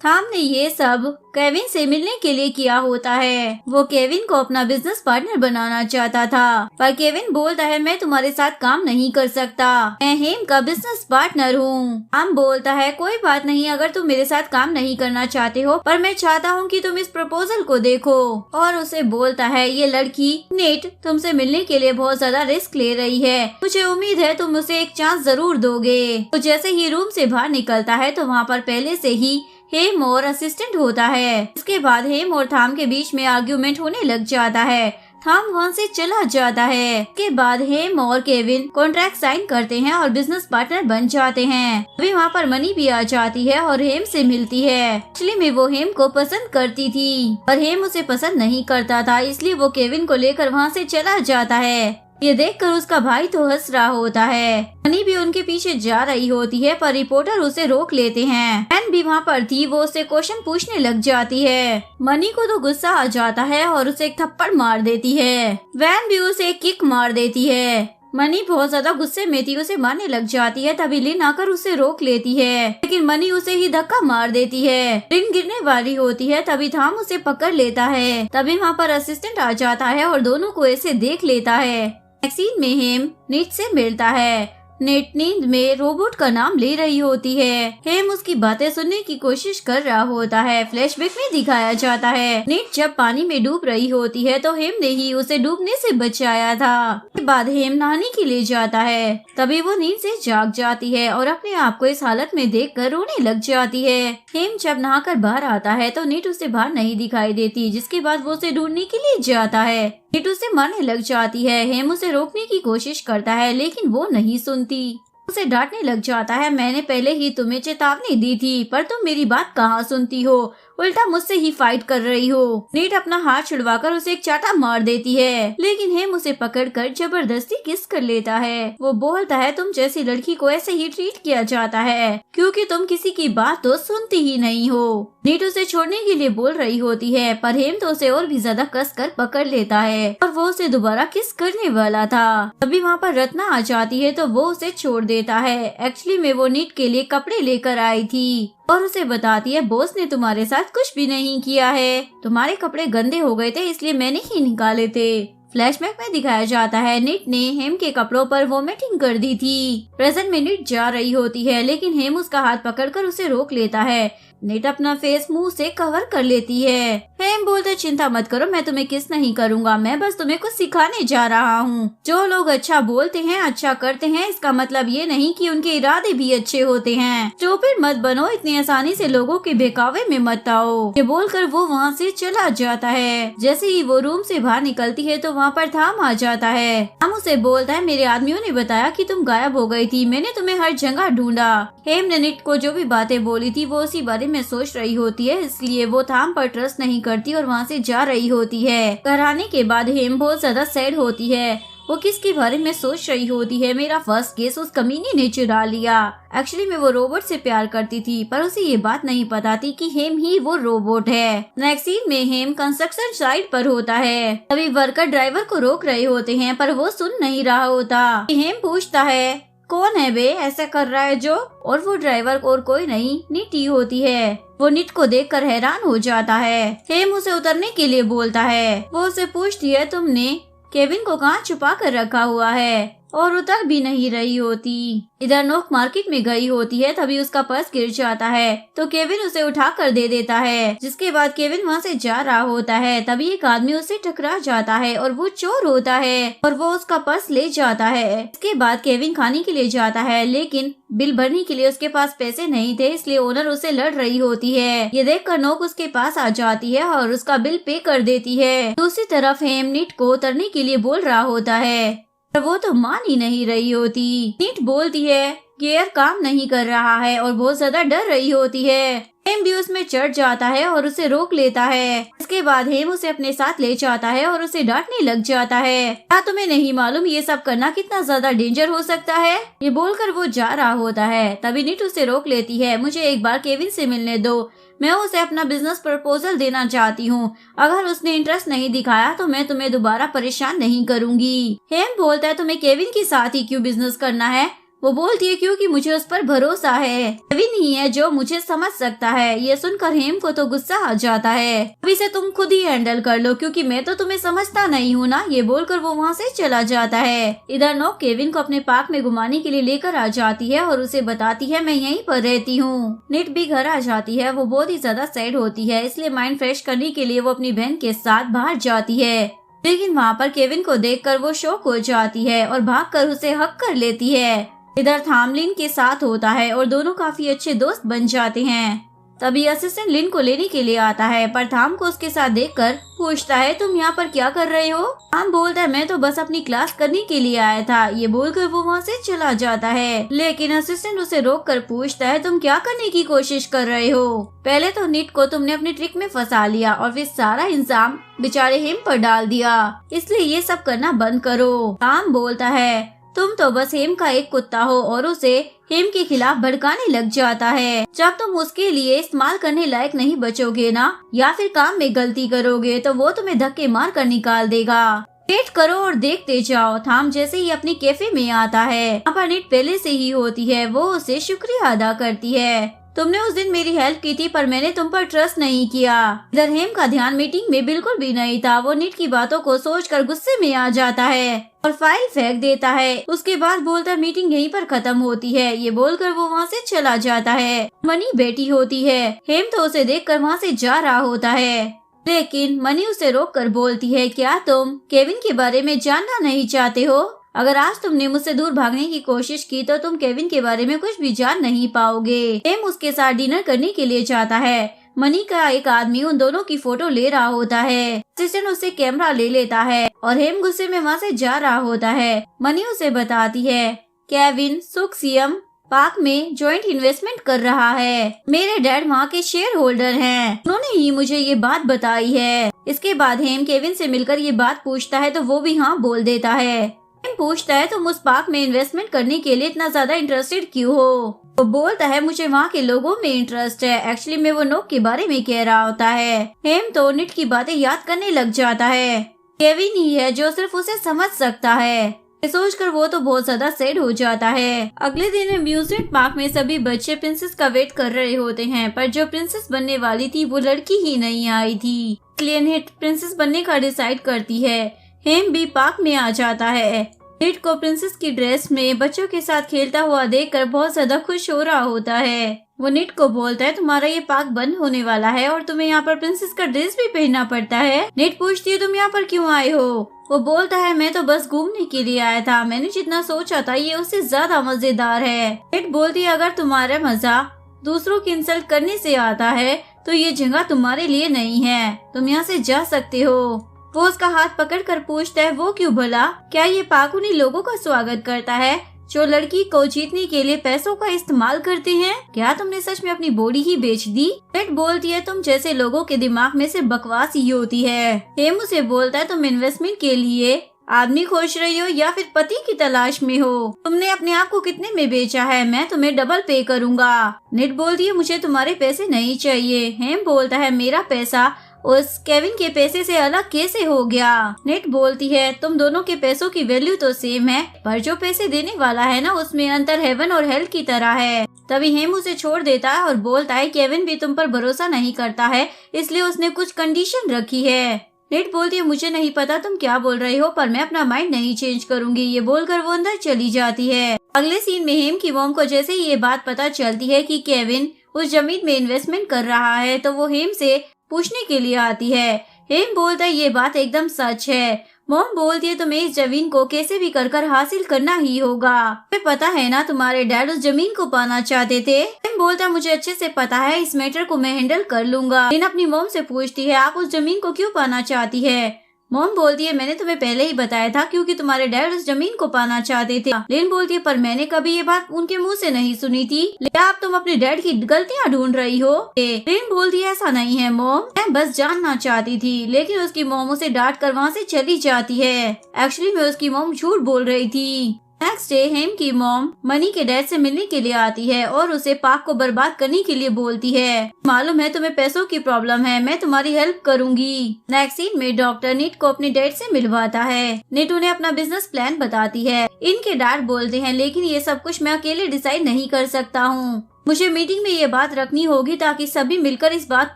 Speaker 1: थाम ने ये सब केविन से मिलने के लिए किया होता है। वो केविन को अपना बिजनेस पार्टनर बनाना चाहता था, पर केविन बोलता है मैं तुम्हारे साथ काम नहीं कर सकता, मैं हेम का बिजनेस पार्टनर हूँ। थाम बोलता है कोई बात नहीं, अगर तुम मेरे साथ काम नहीं करना चाहते हो, पर मैं चाहता हूँ कि तुम इस प्रपोजल को देखो। और उसे बोलता है ये लड़की नेट तुमसे मिलने के लिए बहुत ज्यादा रिस्क ले रही है, मुझे उम्मीद है तुम उसे एक चांस जरूर दोगे। तो जैसे ही रूम से बाहर निकलता है तो वहाँ पर पहले से ही हेम और असिस्टेंट होता है। इसके बाद हेम और थाम के बीच में आर्ग्यूमेंट होने लग जाता है। थाम वहाँ से चला जाता है। इसके बाद हेम और केविन कॉन्ट्रैक्ट साइन करते हैं और बिजनेस पार्टनर बन जाते हैं। अभी वहाँ पर मनी भी आ जाती है और हेम से मिलती है। एक्चुअली में वो हेम को पसंद करती थी, पर हेम उसे पसंद नहीं करता था, इसलिए वो केविन को लेकर वहाँ से चला जाता है। ये देखकर उसका भाई तो हंस रहा होता है। मनी भी उनके पीछे जा रही होती है, पर रिपोर्टर उसे रोक लेते हैं। एन भी वहाँ पर थी, वो उससे क्वेश्चन पूछने लग जाती है। मनी को तो गुस्सा आ जाता है और उसे एक थप्पड़ मार देती है। वैन भी उसे एक किक मार देती है। मनी बहुत ज्यादा गुस्से में थी, उसे मारने लग जाती है। तभी लिन आकर उसे रोक लेती है, लेकिन मनी उसे ही धक्का मार देती है। लिन गिरने वाली होती है, तभी थाम उसे पकड़ लेता है। तभी वहाँ पर असिस्टेंट आ जाता है और दोनों को ऐसे देख लेता है। वैक्सीन में हेम नेट से मिलता है। नेट नींद में रोबोट का नाम ले रही होती है। हेम उसकी बातें सुनने की कोशिश कर रहा होता है। फ्लैशबैक में दिखाया जाता है नेट जब पानी में डूब रही होती है तो हेम ने ही उसे डूबने से बचाया था। उसके बाद हेम नहाने के लिए जाता है। तभी वो नींद से जाग जाती है और अपने आप को इस हालत में देखकर रोने लग जाती है। हेम जब नहाकर बाहर आता है तो नेट उसे बाहर नहीं दिखाई देती, जिसके बाद वो उसे ढूंढने के लिए जाता है। नेट उसे मारने लग जाती है। हेम उसे रोकने की कोशिश करता है, लेकिन वो नहीं सुनती। उसे डांटने लग जाता है, मैंने पहले ही तुम्हें चेतावनी दी थी, पर तुम मेरी बात कहाँ सुनती हो, उल्टा मुझसे ही फाइट कर रही हो। नेट अपना हाथ छुड़वाकर उसे एक चाटा मार देती है, लेकिन हेम उसे पकड़कर जबरदस्ती किस कर लेता है। वो बोलता है तुम जैसी लड़की को ऐसे ही ट्रीट किया जाता है क्योंकि तुम किसी की बात तो सुनती ही नहीं हो। नेट उसे छोड़ने के लिए बोल रही होती है, पर हेम तो उसे और भी ज्यादा कस कर पकड़ लेता है और वो उसे दोबारा किस करने वाला था। तभी वहाँ पर रत्ना आ जाती है तो वो उसे छोड़ देता है। एक्चुअली में वो नेट के लिए कपड़े लेकर आई थी और उसे बताती है बॉस ने तुम्हारे साथ कुछ भी नहीं किया है, तुम्हारे कपड़े गंदे हो गए थे इसलिए मैंने ही निकाले थे। फ्लैशबैक में दिखाया जाता है नेट ने हेम के कपड़ों पर वोमिटिंग कर दी थी। प्रेजेंट में नेट जा रही होती है, लेकिन हेम उसका हाथ पकड़कर उसे रोक लेता है। नेट अपना फेस मुंह से कवर कर लेती है। हेम बोलते चिंता मत करो, मैं तुम्हें किस नहीं करूंगा, मैं बस तुम्हें कुछ सिखाने जा रहा हूँ। जो लोग अच्छा बोलते हैं, अच्छा करते हैं, इसका मतलब ये नहीं कि उनके इरादे भी अच्छे होते हैं। स्टूपिड मत बनो, इतनी आसानी से लोगों के बहकावे में मत आओ। ये बोलकर वो वहाँ से चला जाता है। जैसे ही वो रूम से बाहर निकलती है तो वहाँ पर थाम आ जाता है। थाम उसे बोलता है मेरे आदमियों ने बताया कि तुम गायब हो गई थी, मैंने तुम्हें हर जगह ढूंढा। हेम ने नेट को जो भी बातें बोली थी वो उसी बारे में सोच रही होती है, इसलिए वो थाम पर ट्रस्ट नहीं करती और वहाँ से जा रही होती है। घर आने के बाद हेम बहुत ज्यादा सैड होती है। वो किसके बारे में सोच रही होती है, मेरा फर्स्ट केस उस कमीने ने चुरा लिया। एक्चुअली में वो रोबोट से प्यार करती थी, पर उसे ये बात नहीं पता थी कि हेम ही वो रोबोट है। नेक्स्ट सीन में हेम कंस्ट्रक्शन साइट पर होता है। तभी वर्कर ड्राइवर को रोक रहे होते हैं, पर वो सुन नहीं रहा होता। हेम पूछता है कौन है बे ऐसा कर रहा है जो, और वो ड्राइवर और कोई नहीं निट ही होती है। वो निट को देखकर हैरान हो जाता है। हेम उसे उतरने के लिए बोलता है। वो उसे पूछती है तुमने केविन को कहाँ छुपा कर रखा हुआ है, और उतर भी नहीं रही होती। इधर नोक मार्केट में गई होती है, तभी उसका पर्स गिर जाता है तो केविन उसे उठा कर दे देता है। जिसके बाद केविन वहाँ से जा रहा होता है, तभी एक आदमी उससे टकरा जाता है और वो चोर होता है और वो उसका पर्स ले जाता है। इसके बाद केविन खाने के लिए जाता है, लेकिन बिल भरने के लिए उसके पास पैसे नहीं थे, इसलिए ओनर उससे लड़ रही होती है। ये देखकर नोक उसके पास आ जाती है और उसका बिल पे कर देती है। दूसरी तरफ हेम निट को उतरने के लिए बोल रहा होता है, वो तो मान ही नहीं रही होती। निट बोलती है गियर काम नहीं कर रहा है और बहुत ज्यादा डर रही होती है। हेम भी उसमें चढ़ जाता है और उसे रोक लेता है। इसके बाद हेम उसे अपने साथ ले जाता है और उसे डांटने लग जाता है। क्या तुम्हें नहीं मालूम ये सब करना कितना ज्यादा डेंजर हो सकता है? ये बोलकर वो जा रहा होता है। तभी निट उसे रोक लेती है। मुझे एक बार केविन से मिलने दो, मैं उसे अपना बिजनेस प्रपोजल देना चाहती हूँ। अगर उसने इंटरेस्ट नहीं दिखाया तो मैं तुम्हें दोबारा परेशान नहीं करूँगी। हेम बोलता है तुम्हें केविन के साथ ही क्यों बिजनेस करना है, वो बोलती है क्योंकि मुझे उस पर भरोसा है, केविन ही है जो मुझे समझ सकता है। ये सुनकर हेम को तो गुस्सा आ जाता है। अभी से तुम खुद ही हैंडल कर लो क्योंकि मैं तो तुम्हें समझता नहीं हूँ ना। ये बोलकर वो वहाँ से चला जाता है। इधर नोक केविन को अपने पार्क में घुमाने के लिए लेकर आ जाती है और उसे बताती है मैं यहीं पर रहती हूँ। निट भी घर आ जाती है। वो बहुत ही ज्यादा सैड होती है, इसलिए माइंड फ्रेश करने के लिए वो अपनी बहन के साथ बाहर जाती है। लेकिन वहाँ पर केविन को देखकर वो शॉक हो जाती है और भागकर उसे हक कर लेती है। इधर थाम लिन के साथ होता है और दोनों काफी अच्छे दोस्त बन जाते हैं। तभी असिस्टेंट लिन को लेने के लिए आता है, पर थाम को उसके साथ देखकर पूछता है तुम यहाँ पर क्या कर रहे हो। थाम बोलता है मैं तो बस अपनी क्लास करने के लिए आया था। ये बोलकर वो वहाँ से चला जाता है। लेकिन असिस्टेंट उसे रोककर पूछता है तुम क्या करने की कोशिश कर रहे हो। पहले तो निट को तुमने अपनी ट्रिक में फंसा लिया और फिर सारा इल्जाम बेचारे हेम पर डाल दिया, इसलिए ये सब करना बंद करो। थाम बोलता है तुम तो बस हेम का एक कुत्ता हो और उसे हेम के खिलाफ भड़काने लग जाता है। जब तुम उसके लिए इस्तेमाल करने लायक नहीं बचोगे ना, या फिर काम में गलती करोगे तो वो तुम्हें धक्के मार कर निकाल देगा। वेट करो और देखते जाओ। थाम जैसे ही अपनी कैफे में आता है, यहाँ पर निट पहले से ही होती है। वो उसे शुक्रिया अदा करती है। तुमने उस दिन मेरी हेल्प की थी पर मैंने तुम पर ट्रस्ट नहीं किया। इधर हेम का ध्यान मीटिंग में बिल्कुल भी नहीं था। वो निट की बातों को सोचकर गुस्से में आ जाता है और फाइल फेंक देता है। उसके बाद बोलता है मीटिंग यहीं पर खत्म होती है। ये बोलकर वो वहाँ से चला जाता है। मनी बैठी होती है। हेम तो उसे देखकर वहाँ से जा रहा होता है, लेकिन मनी उसे रोककर बोलती है क्या तुम केविन के बारे में जानना नहीं चाहते हो। अगर आज तुमने मुझसे दूर भागने की कोशिश की तो तुम केविन के बारे में कुछ भी जान नहीं पाओगे। हेम उसके साथ डिनर करने के लिए जाता है। मनी का एक आदमी उन दोनों की फोटो ले रहा होता है। असिस्टेंट उससे कैमरा ले लेता है और हेम गुस्से में वहाँ से जा रहा होता है। मनी उसे बताती है केविन सुक्सियम पार्क में जॉइंट इन्वेस्टमेंट कर रहा है। मेरे डैड वहाँ के शेयर होल्डर हैं। उन्होंने ही मुझे ये बात बताई है। इसके बाद हेम केविन से मिलकर ये बात पूछता है तो वो भी हाँ बोल देता है। पूछता है तुम उस पार्क में इन्वेस्टमेंट करने के लिए इतना ज्यादा इंटरेस्टेड क्यों हो। वो बोलता है मुझे वहाँ के लोगों में इंटरेस्ट है। एक्चुअली मैं वो नोक के बारे में कह रहा होता है। हेम तो निट की बातें याद करने लग जाता है। केविन ही है जो सिर्फ उसे समझ सकता है। सोचकर वो तो बहुत ज्यादा सैड हो जाता है। अगले दिन अम्यूजमेंट पार्क में सभी बच्चे प्रिंसेस का वेट कर रहे होते हैं, पर जो प्रिंसेस बनने वाली थी वो लड़की ही नहीं आई थी। इसलिए निट प्रिंसेस बनने का डिसाइड करती है। हेम भी पार्क में आ जाता है। निट को प्रिंसेस की ड्रेस में बच्चों के साथ खेलता हुआ देखकर बहुत ज्यादा खुश हो रहा होता है। वो निट को बोलता है तुम्हारा ये पार्क बंद होने वाला है और तुम्हें यहाँ पर प्रिंसेस का ड्रेस भी पहनना पड़ता है। निट पूछती है तुम यहाँ पर क्यों आए हो। वो बोलता है मैं तो बस घूमने के लिए आया था। मैंने जितना सोचा था ये उससे ज्यादा मजेदार है। निट बोलती है अगर तुम्हारा मजा दूसरों की इंसल्ट करने से आता है तो ये जगह तुम्हारे लिए नहीं है। तुम यहाँ से जा सकते हो। वो उसका हाथ पकड़कर पूछता है वो क्यों भला। क्या ये पार्क उन्हीं लोगों का स्वागत करता है जो लड़की को जीतने के लिए पैसों का इस्तेमाल करते हैं। क्या तुमने सच में अपनी बॉडी ही बेच दी। निट बोलती है तुम जैसे लोगों के दिमाग में सिर्फ बकवास ही होती है। हेम उसे बोलता है तुम इन्वेस्टमेंट के लिए आदमी खोज रही हो या फिर पति की तलाश में हो। तुमने अपने आप को कितने में बेचा है, मैं तुम्हें डबल पे करूँगा। निट बोलती है मुझे तुम्हारे पैसे नहीं चाहिए। हेम बोलता है मेरा पैसा उस केविन के पैसे से अलग कैसे हो गया। निट बोलती है तुम दोनों के पैसों की वैल्यू तो सेम है, पर जो पैसे देने वाला है ना उसमें अंतर हेवन और हेल की तरह है। तभी हेम उसे छोड़ देता है और बोलता है केविन भी तुम पर भरोसा नहीं करता है, इसलिए उसने कुछ कंडीशन रखी है। निट बोलती है मुझे नहीं पता तुम क्या बोल रहे हो, पर मैं अपना माइंड नहीं चेंज करूंगी। ये बोलकर वो अंदर चली जाती है। अगले सीन में हेम की मॉम को जैसे ही ये बात पता चलती है कि केविन उस जमीन में इन्वेस्टमेंट कर रहा है तो वो हेम से पूछने के लिए आती है। हेम बोलता है ये बात एकदम सच है। मॉम बोलती है तुम्हें इस जमीन को कैसे भी कर हासिल करना ही होगा। तुम्हें पता है ना तुम्हारे डैड उस जमीन को पाना चाहते थे। हेम बोलता है मुझे अच्छे से पता है, इस मैटर को मैं हैंडल कर लूंगा। लेकिन अपनी मॉम से पूछती है आप उस जमीन को क्यों पाना चाहती है। मॉम बोलती है मैंने तुम्हें पहले ही बताया था क्योंकि तुम्हारे डैड उस जमीन को पाना चाहते थे। लेन बोलती है पर मैंने कभी ये बात उनके मुंह से नहीं सुनी थी। क्या आप तुम अपने डैड की गलतियाँ ढूंढ रही हो। लेन बोलती है ऐसा नहीं है मॉम, मैं बस जानना चाहती थी। लेकिन उसकी मॉम उसे डांट कर वहाँ से चली जाती है। एक्चुअली मैं उसकी मॉम झूठ बोल रही थी। नेक्स्ट डे हेम की मॉम मनी के डैड से मिलने के लिए आती है और उसे पाक को बर्बाद करने के लिए बोलती है। मालूम है तुम्हें पैसों की प्रॉब्लम है, मैं तुम्हारी हेल्प करूंगी। नेक्स्ट सीन में डॉक्टर नीट को अपने डैड से मिलवाता है। नीट उन्हें अपना बिजनेस प्लान बताती है। इनके डैड बोलते हैं लेकिन ये सब कुछ मैं अकेले डिसाइड नहीं कर सकता हूँ, मुझे मीटिंग में ये बात रखनी होगी ताकि सभी मिलकर इस बात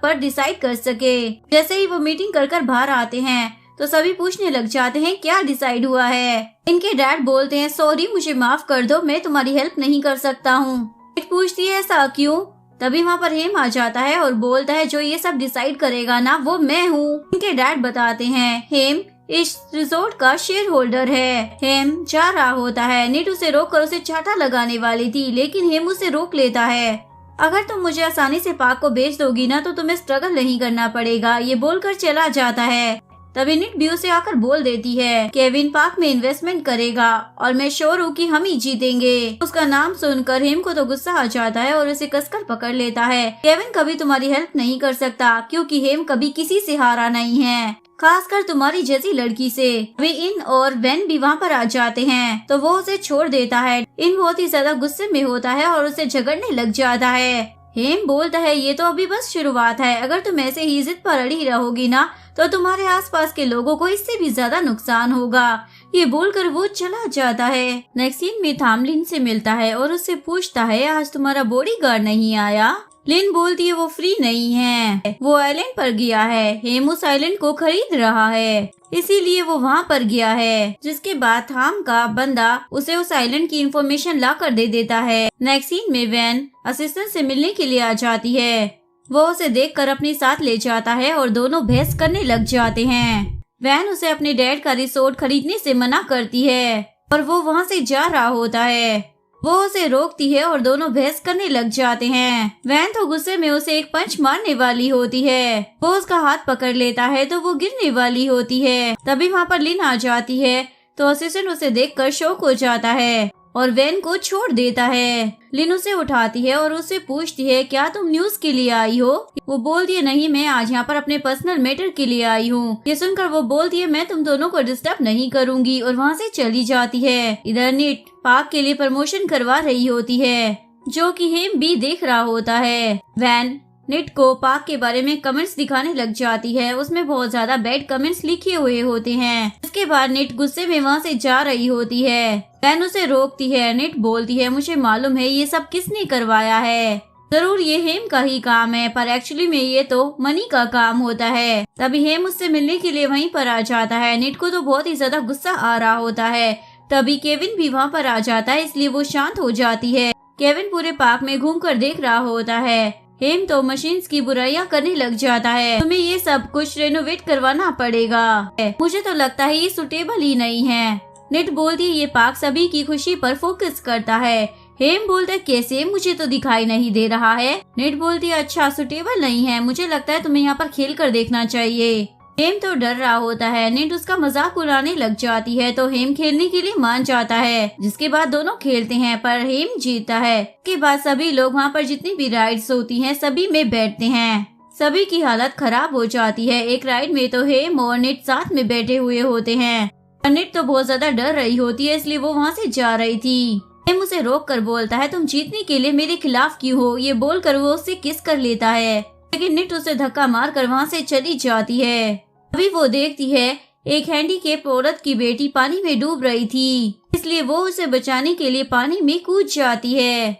Speaker 1: पर डिसाइड कर सके। जैसे ही वो मीटिंग कर बाहर आते हैं तो सभी पूछने लग जाते हैं क्या डिसाइड हुआ है। इनके डैड बोलते हैं सॉरी मुझे माफ कर दो, मैं तुम्हारी हेल्प नहीं कर सकता हूँ। नीट पूछती है ऐसा क्यों? तभी वहाँ पर हेम आ जाता है और बोलता है जो ये सब डिसाइड करेगा ना वो मैं हूँ। इनके डैड बताते हैं हेम इस रिजॉर्ट का शेयर होल्डर है। हेम जा रहा होता है। नीट उसे रोक कर उसे चाटा लगाने वाली थी लेकिन हेम उसे रोक लेता है। अगर तुम मुझे आसानी से पाक को बेच दोगी ना तो तुम्हें स्ट्रगल नहीं करना पड़ेगा, ये बोलकर चला जाता है। तभी नीट भी उसे आकर बोल देती है केविन पाक में इन्वेस्टमेंट करेगा और मैं श्योर हूँ कि हम ही जीतेंगे। उसका नाम सुनकर हेम को तो गुस्सा आ जाता है और उसे कसकर पकड़ लेता है। केविन कभी तुम्हारी हेल्प नहीं कर सकता क्योंकि हेम कभी किसी से हारा नहीं है, खासकर तुम्हारी जैसी लड़की से। वे इन और वैन भी वहाँ पर आ जाते हैं तो वो उसे छोड़ देता है। इन बहुत ही ज्यादा गुस्से में होता है और उसे झगड़ने लग जाता है। हेम बोलता है ये तो अभी बस शुरुआत है, अगर तुम ऐसे ही जिद पर अड़ी रहोगी ना तो तुम्हारे आसपास के लोगों को इससे भी ज्यादा नुकसान होगा। ये बोलकर वो चला जाता है। नेक्स्ट सीन में थाम लिन से मिलता है और उससे पूछता है आज तुम्हारा बॉडीगार्ड नहीं आया? लिन बोलती है वो फ्री नहीं है, वो आइलैंड पर गया है। हेम उस आइलैंड को खरीद रहा है इसीलिए वो वहाँ पर गया है। जिसके बाद थाम का बंदा उसे उस आइलैंड की इंफॉर्मेशन ला कर दे देता है। नेक्स्ट सीन में वैन असिस्टेंट से मिलने के लिए आ जाती है। वो उसे देखकर अपने साथ ले जाता है और दोनों बहस करने लग जाते हैं। वैन उसे अपने डैड का रिसोर्ट खरीदने से मना करती है और वो वहाँ से जा रहा होता है। वो उसे रोकती है और दोनों बहस करने लग जाते हैं। वैन तो गुस्से में उसे एक पंच मारने वाली होती है। वो उसका हाथ पकड़ लेता है तो वो गिरने वाली होती है। तभी वहाँ पर लिन आ जाती है तो असिस्टेंट उसे देखकर शॉक हो जाता है और वैन को छोड़ देता है। लिन उसे उठाती है और उससे पूछती है क्या तुम न्यूज के लिए आई हो? वो बोलती है नहीं मैं आज यहाँ पर अपने पर्सनल मैटर के लिए आई हूँ। ये सुनकर वो बोलती है मैं तुम दोनों को डिस्टर्ब नहीं करूँगी और वहाँ से चली जाती है। इधर नीट पाक के लिए प्रमोशन करवा रही होती है जो कि हेम भी देख रहा होता है। वैन नीट को पाक के बारे में कमेंट्स दिखाने लग जाती है, उसमें बहुत ज्यादा बैड कमेंट्स लिखे हुए होते हैं। इसके बाद नीट गुस्से में वहाँ से जा रही होती है। वैन उसे रोकती है। नीट बोलती है मुझे मालूम है ये सब किसने करवाया है, जरूर ये हेम का ही काम है पर एक्चुअली में ये तो मनी का काम होता है। तभी हेम उससे मिलने के लिए वहीं पर आ जाता है। नीट को तो बहुत ही ज्यादा गुस्सा आ रहा होता है। तभी केविन भी वहाँ पर आ जाता है इसलिए वो शांत हो जाती है। केविन पूरे पार्क में घूमकर देख रहा होता है। हेम तो मशीन्स की बुराइयां करने लग जाता है। तुम्हें ये सब कुछ रेनोवेट करवाना पड़ेगा, मुझे तो लगता है ये सुटेबल ही नहीं है। नीट बोलती है ये पार्क सभी की खुशी पर फोकस करता है। हेम बोलता है कैसे, मुझे तो दिखाई नहीं दे रहा है। नीट बोलती है अच्छा सुटेबल नहीं है, मुझे लगता है तुम्हें यहाँ पर खेल कर देखना चाहिए। हेम तो डर रहा होता है। नीट उसका मजाक उड़ाने लग जाती है तो हेम खेलने के लिए मान जाता है। जिसके बाद दोनों खेलते हैं पर हेम जीतता है। इसके बाद सभी लोग वहाँ पर जितनी भी राइड्स होती हैं सभी में बैठते हैं। सभी की हालत खराब हो जाती है। एक राइड में तो हेम और नीट साथ में बैठे हुए होते हैं। नीट तो बहुत ज्यादा डर रही होती है इसलिए वो वहाँ से जा रही थी। हेम उसे रोक कर बोलता है तुम जीतने के लिए मेरे खिलाफ क्यों हो। ये बोलकर वो उससे किस कर लेता है लेकिन नीट उसे धक्का मार कर वहाँ से चली जाती है। अभी वो देखती है एक हैंडीकैप औरत की बेटी पानी में डूब रही थी इसलिए वो उसे बचाने के लिए पानी में कूद जाती है।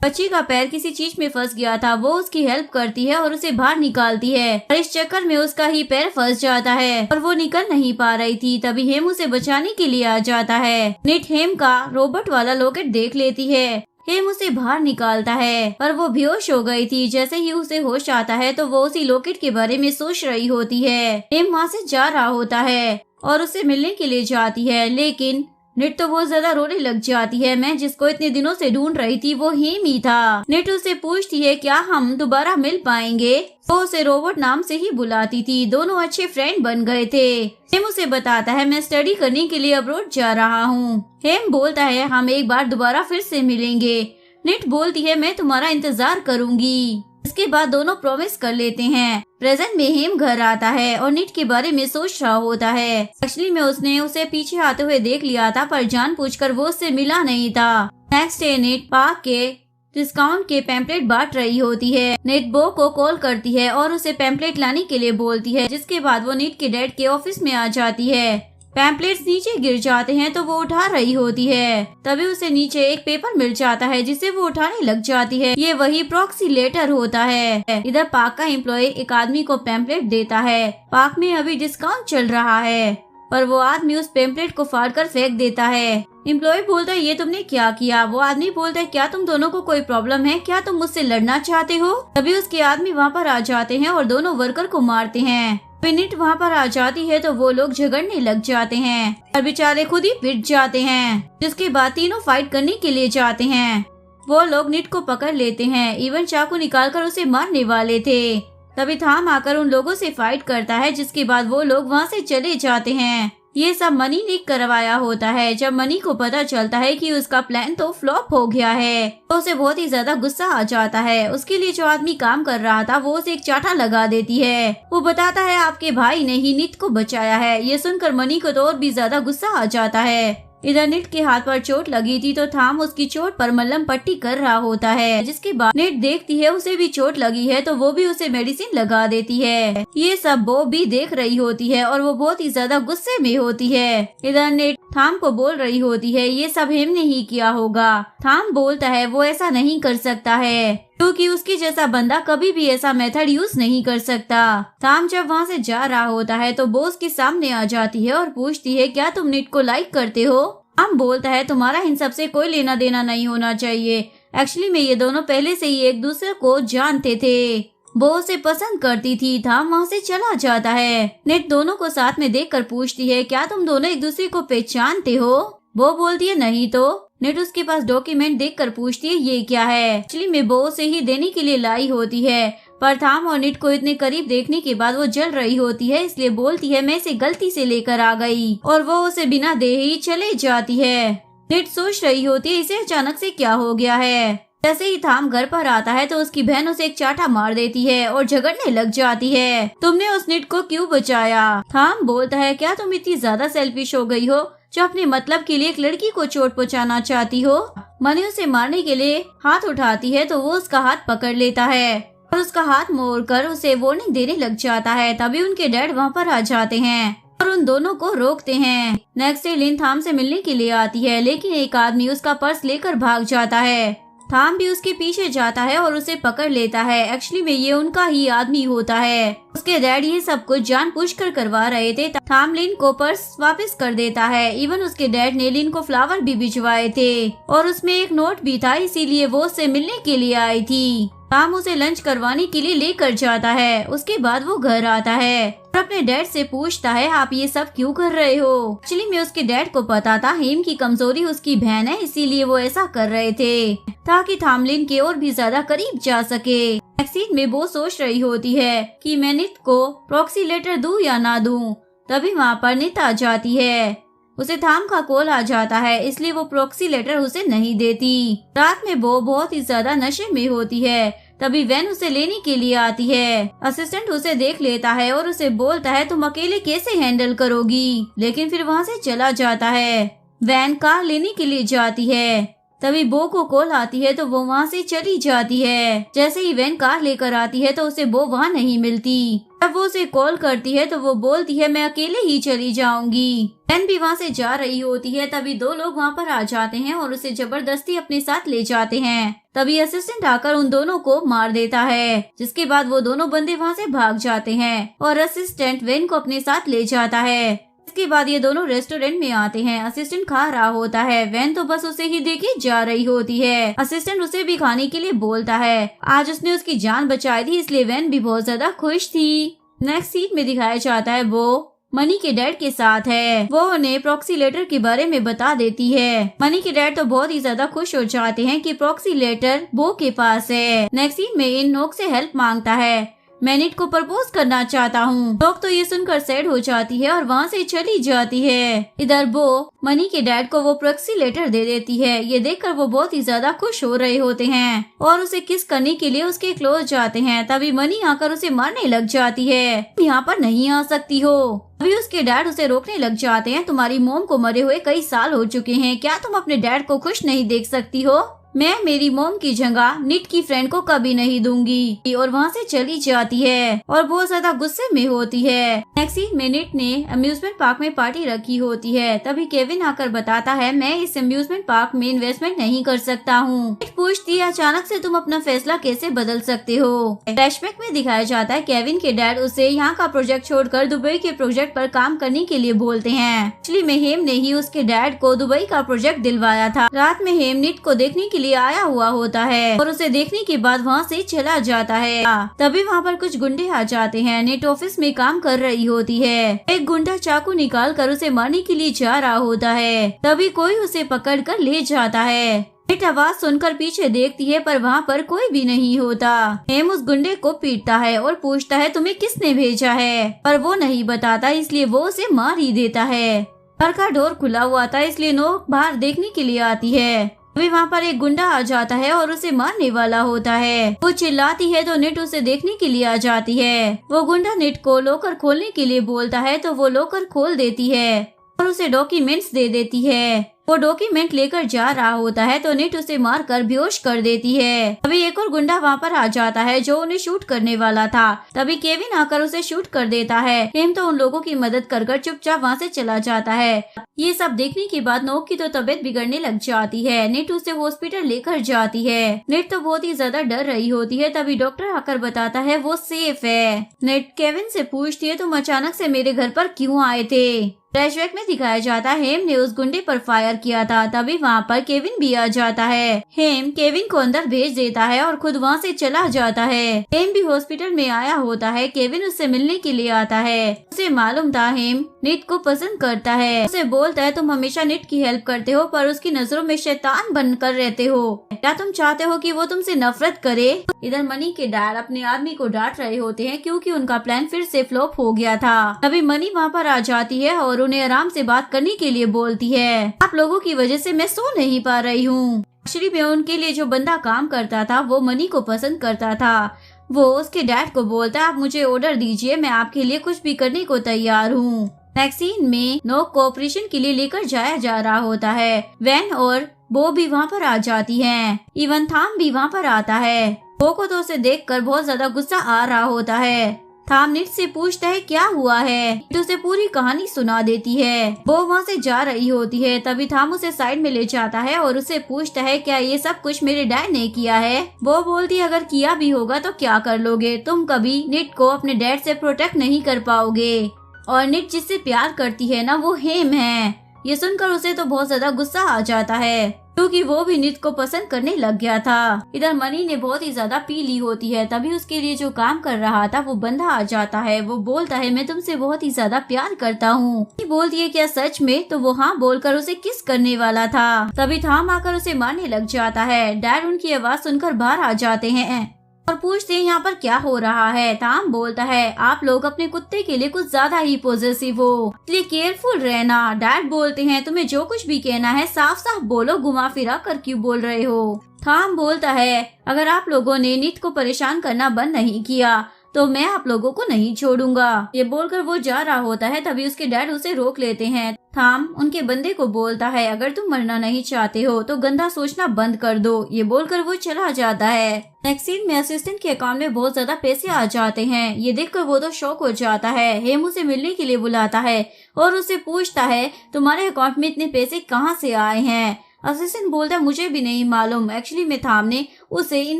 Speaker 1: बच्ची का पैर किसी चीज में फंस गया था, वो उसकी हेल्प करती है और उसे बाहर निकालती है और इस चक्कर में उसका ही पैर फंस जाता है और वो निकल नहीं पा रही थी। तभी हेम उसे बचाने के लिए आ जाता है। नीट हेम का रोबोट वाला लॉकेट देख लेती है। हेम उसे बाहर निकालता है पर वो बेहोश हो गई थी। जैसे ही उसे होश आता है तो वो उसी लॉकेट के बारे में सोच रही होती है। हेम वहाँ से जा रहा होता है और उसे मिलने के लिए जाती है लेकिन नीट तो बहुत ज्यादा रोने लग जाती है। मैं जिसको इतने दिनों से ढूंढ रही थी वो हेम ही था। नीट उसे पूछती है क्या हम दोबारा मिल पाएंगे। वो उसे रोबोट नाम से ही बुलाती थी। दोनों अच्छे फ्रेंड बन गए थे। हेम उसे बताता है मैं स्टडी करने के लिए अब्रॉड जा रहा हूँ। हेम बोलता है हम एक बार दोबारा फिर से मिलेंगे। नीट बोलती है मैं तुम्हारा इंतजार करूंगी। इसके बाद दोनों प्रॉमिस कर लेते हैं। प्रेजेंट में हेम घर आता है और नीट के बारे में सोच रहा होता है। एक्चुअली में उसने उसे पीछे आते हुए देख लिया था, पर जानबूझकर वो उससे मिला नहीं था। नेक्स्ट डे नीट पार्क के डिस्काउंट के पैम्पलेट बांट रही होती है। नीट बो को कॉल करती है और उसे पैम्पलेट लाने के लिए बोलती है, जिसके बाद वो नीट के डैड के ऑफिस में आ जाती है। पैम्पलेट्स नीचे गिर जाते हैं तो वो उठा रही होती है। तभी उसे नीचे एक पेपर मिल जाता है जिसे वो उठाने लग जाती है। ये वही प्रॉक्सी लेटर होता है। इधर पार्क का एम्प्लॉय एक आदमी को पैम्पलेट देता है। पार्क में अभी डिस्काउंट चल रहा है, पर वो आदमी उस पैम्पलेट को फाड़कर फेंक देता है। एम्प्लॉय बोलता है, ये तुमने क्या किया? वो आदमी बोलता है, क्या तुम दोनों को कोई प्रॉब्लम है? क्या तुम मुझसे लड़ना चाहते हो? तभी उसके आदमी वहाँ पर आ जाते हैं और दोनों वर्कर को मारते हैं। नीट वहाँ पर आ जाती है तो वो लोग झगड़ने लग जाते हैं और बेचारे खुद ही पिट जाते हैं। जिसके बाद तीनों फाइट करने के लिए जाते हैं। वो लोग नीट को पकड़ लेते हैं, इवन चाकू निकालकर उसे मारने वाले थे। तभी थाम आकर उन लोगों से फाइट करता है, जिसके बाद वो लोग वहाँ से चले जाते हैं। ये सब मनी ने करवाया होता है। जब मनी को पता चलता है कि उसका प्लान तो फ्लॉप हो गया है तो उसे बहुत ही ज्यादा गुस्सा आ जाता है। उसके लिए जो आदमी काम कर रहा था वो उसे एक चाटा लगा देती है। वो बताता है, आपके भाई ने ही नीट को बचाया है। ये सुनकर मनी को तो और भी ज्यादा गुस्सा आ जाता है। इधर नीट के हाथ पर चोट लगी थी तो थाम उसकी चोट पर मलहम पट्टी कर रहा होता है। जिसके बाद नीट देखती है उसे भी चोट लगी है तो वो भी उसे मेडिसिन लगा देती है। ये सब वो भी देख रही होती है और वो बहुत ही ज्यादा गुस्से में होती है। इधर नीट थाम को बोल रही होती है, ये सब हेम ने ही किया होगा। थाम बोलता है, वो ऐसा नहीं कर सकता है क्योंकि उसके जैसा बंदा कभी भी ऐसा मेथड यूज नहीं कर सकता। थाम जब वहाँ से जा रहा होता है तो बॉस के सामने आ जाती है और पूछती है, क्या तुम नीट को लाइक करते हो? थाम बोलता है, तुम्हारा इन सब से कोई लेना देना नहीं होना चाहिए। एक्चुअली में ये दोनों पहले से ही एक दूसरे को जानते थे। वो उसे पसंद करती थी। थाम वहाँ से चला जाता है। नीट दोनों को साथ में देखकर पूछती है, क्या तुम दोनों एक दूसरे को पहचानते हो? वो बोलती है, नहीं तो। नीट उसके पास डॉक्यूमेंट देखकर पूछती है, ये क्या है? एक्चुअली में वो उसे ही देने के लिए लाई होती है, पर थाम और नीट को इतने करीब देखने के बाद वो जल रही होती है, इसलिए बोलती है, मैं इसे गलती से लेकर आ गई, और वो उसे बिना दे ही चले जाती है। नीट सोच रही होती है, इसे अचानक से क्या हो गया है। जैसे ही थाम घर पर आता है तो उसकी बहन उसे एक चाटा मार देती है और झगड़ने लग जाती है। तुमने उस नीट को क्यों बचाया? थाम बोलता है, क्या तुम इतनी ज्यादा सेल्फिश हो गई हो जो अपने मतलब के लिए एक लड़की को चोट पहुंचाना चाहती हो? मनी उसे मारने के लिए हाथ उठाती है तो वो उसका हाथ पकड़ लेता है और उसका हाथ मोड़कर उसे वार्निंग देने लग जाता है। तभी उनके डैड वहाँ पर आ जाते हैं और उन दोनों को रोकते हैं। नेक्स्ट डे लिन थाम से मिलने के लिए आती है, लेकिन एक आदमी उसका पर्स लेकर भाग जाता है। थाम भी उसके पीछे जाता है और उसे पकड़ लेता है। एक्चुअली में ये उनका ही आदमी होता है। उसके डैड ये सब कुछ जानबूझकर करवा रहे थे। थाम लिन को पर्स वापस कर देता है। इवन उसके डैड ने लिन को फ्लावर भी भिजवाए थे और उसमें एक नोट भी था, इसीलिए वो उससे मिलने के लिए आई थी। थाम उसे लंच करवाने के लिए लेकर जाता है। उसके बाद वो घर आता है और अपने डैड से पूछता है, आप ये सब क्यों कर रहे हो? एक्चुअली में उसके डैड को पता था हेम की कमजोरी उसकी बहन है, इसीलिए वो ऐसा कर रहे थे ताकि थाम लिन के और भी ज्यादा करीब जा सके। नेक्स्ट सीन में वो सोच रही होती है कि मैं नीट को प्रॉक्सी लेटर दूं या ना दूं। तभी वहाँ पर नीट आ जाती है। उसे थाम का कॉल आ जाता है, इसलिए वो प्रॉक्सी लेटर उसे नहीं देती। रात में वो बहुत ही ज्यादा नशे में होती है। तभी वैन उसे लेने के लिए आती है। असिस्टेंट उसे देख लेता है और उसे बोलता है, तुम अकेले कैसे हैंडल करोगी? लेकिन फिर वहाँ से चला जाता है। वैन कार लेने के लिए जाती है। तभी बो को कॉल आती है तो वो वहाँ से चली जाती है। जैसे ही वैन कार लेकर आती है तो उसे बो वहाँ नहीं मिलती। जब वो उसे कॉल करती है तो वो बोलती है, मैं अकेले ही चली जाऊंगी। वैन भी वहाँ से जा रही होती है। तभी दो लोग वहाँ पर आ जाते हैं और उसे जबरदस्ती अपने साथ ले जाते हैं। तभी असिस्टेंट आकर उन दोनों को मार देता है, जिसके बाद वो दोनों बंदे वहाँ से भाग जाते हैं और असिस्टेंट वैन को अपने साथ ले जाता है। इसके बाद ये दोनों रेस्टोरेंट में आते हैं। असिस्टेंट खा रहा होता है। वैन तो बस उसे ही देखे जा रही होती है। असिस्टेंट उसे भी खाने के लिए बोलता है। आज उसने उसकी जान बचाई थी, इसलिए वैन भी बहुत ज्यादा खुश थी। नेक्स्ट सीन में दिखाया जाता है वो मनी के डैड के साथ है। वो उन्हें प्रॉक्सी लेटर के बारे में बता देती है। मनी के डैड तो बहुत ही ज्यादा खुश हो जाते हैं कि प्रॉक्सी लेटर बो के पास है। नेक्स्ट सीन में इन नोक से हेल्प मांगता है। मैं निट को प्रपोज करना चाहता हूँ। लोग तो ये सुनकर सैड हो जाती है और वहाँ से चली जाती है। इधर वो मनी के डैड को वो प्रॉक्सी लेटर दे देती है। ये देखकर वो बहुत ही ज्यादा खुश हो रहे होते हैं और उसे किस करने के लिए उसके क्लोज जाते हैं। तभी मनी आकर उसे मारने लग जाती है, यहाँ पर नहीं आ सकती हो। अभी उसके डैड उसे रोकने लग जाते हैं। तुम्हारी मॉम को मरे हुए कई साल हो चुके हैं, क्या तुम अपने डैड को खुश नहीं देख सकती हो? मैं मेरी मॉम की जगह निट की फ्रेंड को कभी नहीं दूंगी। और वहाँ से चली जाती है और बहुत ज्यादा गुस्से में होती है। नेक्स्ट सीन में निट ने अम्यूजमेंट पार्क में पार्टी रखी होती है। तभी केविन आकर बताता है मैं इस अम्यूजमेंट पार्क में इन्वेस्टमेंट नहीं कर सकता हूँ। निट पूछती है अचानक से तुम अपना फैसला कैसे बदल सकते हो। फ्लैशबैक में दिखाया जाता है केविन के डैड उसे यहाँ का प्रोजेक्ट छोड़कर दुबई के प्रोजेक्ट पर काम करने के लिए बोलते हैं। एक्चुअली में हेम ने ही उसके डैड को दुबई का प्रोजेक्ट दिलवाया था। रात में हेम निट को देखने के लिए आया हुआ होता है और उसे देखने के बाद वहाँ से चला जाता है। तभी वहाँ पर कुछ गुंडे आ जाते हैं। निट ऑफिस में काम कर रही होती है। एक गुंडा चाकू निकाल कर उसे मारने के लिए जा रहा होता है। तभी कोई उसे पकड़ कर ले जाता है। निट आवाज सुनकर पीछे देखती है पर वहाँ पर कोई भी नहीं होता। हेम उस गुंडे को पीटता है और पूछता है तुम्हें किसने भेजा है, पर वो नहीं बताता, इसलिए वो उसे मार ही देता है। घर का डोर खुला हुआ था इसलिए नोक बाहर देखने के लिए आती है। अभी वहाँ पर एक गुंडा आ जाता है और उसे मारने वाला होता है। वो चिल्लाती है तो निट उसे देखने के लिए आ जाती है। वो गुंडा निट को लॉकर खोलने के लिए बोलता है तो वो लॉकर खोल देती है और उसे डॉक्यूमेंट्स दे देती है। वो डॉक्यूमेंट लेकर जा रहा होता है तो निट उसे मार कर बेहोश कर देती है। अभी एक और गुंडा वहाँ पर आ जाता है जो उन्हें शूट करने वाला था। तभी केविन आकर उसे शूट कर देता है। हेम तो उन लोगों की मदद कर चुपचाप वहाँ से चला जाता है। ये सब देखने के बाद नोक की तो तबीयत बिगड़ने लग जाती है। निट उसे हॉस्पिटल लेकर जाती है। निट तो बहुत ही ज्यादा डर रही होती है। तभी डॉक्टर आकर बताता है वो सेफ है। निट केविन से पूछती है तुम अचानक से मेरे घर पर क्यों आए थे। फ्लैशबैक में दिखाया जाता है हेम ने उस गुंडे पर फायर किया था। तभी वहाँ पर केविन भी आ जाता है। हेम केविन को अंदर भेज देता है और खुद वहाँ से चला जाता है। हेम भी हॉस्पिटल में आया होता है। केविन उससे मिलने के लिए आता है। उसे मालूम था हेम निट को पसंद करता है। उसे बोलता है तुम हमेशा निट की हेल्प करते हो पर उसकी नजरों में शैतान बनकर रहते हो। क्या तुम चाहते हो कि वो तुमसे नफरत करे? इधर मनी के डैड अपने आदमी को डांट रहे होते हैं क्योंकि उनका प्लान फिर से फ्लॉप हो गया था। तभी मनी वहाँ पर आ जाती है और उन्हें आराम से बात करने के लिए बोलती है आप लोगों की वजह से मैं सो नहीं पा रही हूँ। एक्चुअली में उनके लिए जो बंदा काम करता था वो मनी को पसंद करता था। वो उसके डैड को बोलता है आप मुझे ऑर्डर दीजिए, मैं आपके लिए कुछ भी करने को तैयार हूँ। नेक्स्ट सीन में नोक को ऑपरेशन के लिए लेकर जाया जा रहा होता है। वैन और बो भी वहाँ पर आ जाती हैं। इवन थाम भी वहाँ पर आता है। बो को तो उसे देखकर बहुत ज्यादा गुस्सा आ रहा होता है। थाम निट से पूछता है क्या हुआ है। निट उसे पूरी कहानी सुना देती है। वो वहाँ से जा रही होती है। तभी थाम उसे साइड में ले जाता है और उसे पूछता है क्या ये सब कुछ मेरे डैड ने किया है। वो बोलती है अगर किया भी होगा तो क्या कर लोगे, तुम कभी निट को अपने डैड से प्रोटेक्ट नहीं कर पाओगे। और निट जिससे प्यार करती है ना वो हेम है। ये सुनकर उसे तो बहुत ज्यादा गुस्सा आ जाता है क्योंकि वो भी निट को पसंद करने लग गया था। इधर मनी ने बहुत ही ज्यादा पी ली होती है। तभी उसके लिए जो काम कर रहा था वो बंदा आ जाता है। वो बोलता है मैं तुमसे बहुत ही ज्यादा प्यार करता हूँ। बोलती है क्या सच में? तो वो हाँ बोलकर उसे किस करने वाला था। तभी थाम आकर उसे मारने लग जाता है। डैड उनकी आवाज सुनकर बाहर आ जाते हैं और पूछते हैं यहाँ पर क्या हो रहा है। थाम बोलता है आप लोग अपने कुत्ते के लिए कुछ ज्यादा ही पॉजिटिव हो, इसलिए केयरफुल रहना। डैड बोलते हैं तुम्हें जो कुछ भी कहना है साफ साफ बोलो, घुमा फिरा कर क्यों बोल रहे हो। थाम बोलता है अगर आप लोगों ने निट को परेशान करना बंद नहीं किया तो मैं आप लोगों को नहीं छोड़ूंगा। ये बोलकर वो जा रहा होता है। तभी उसके डैड उसे रोक लेते हैं। थाम उनके बंदे को बोलता है अगर तुम मरना नहीं चाहते हो तो गंदा सोचना बंद कर दो। ये बोलकर वो चला जाता है। नेक्स्ट सीन में असिस्टेंट के अकाउंट में बहुत ज्यादा पैसे आ जाते हैं। ये देखकर वो तो शॉक हो जाता है। हेम उसे मिलने के लिए बुलाता है और उसे पूछता है तुम्हारे अकाउंट में इतने पैसे कहाँ से आए हैं। असिस्टेंट बोलता है मुझे भी नहीं मालूम, एक्चुअली में थाम ने उसे इन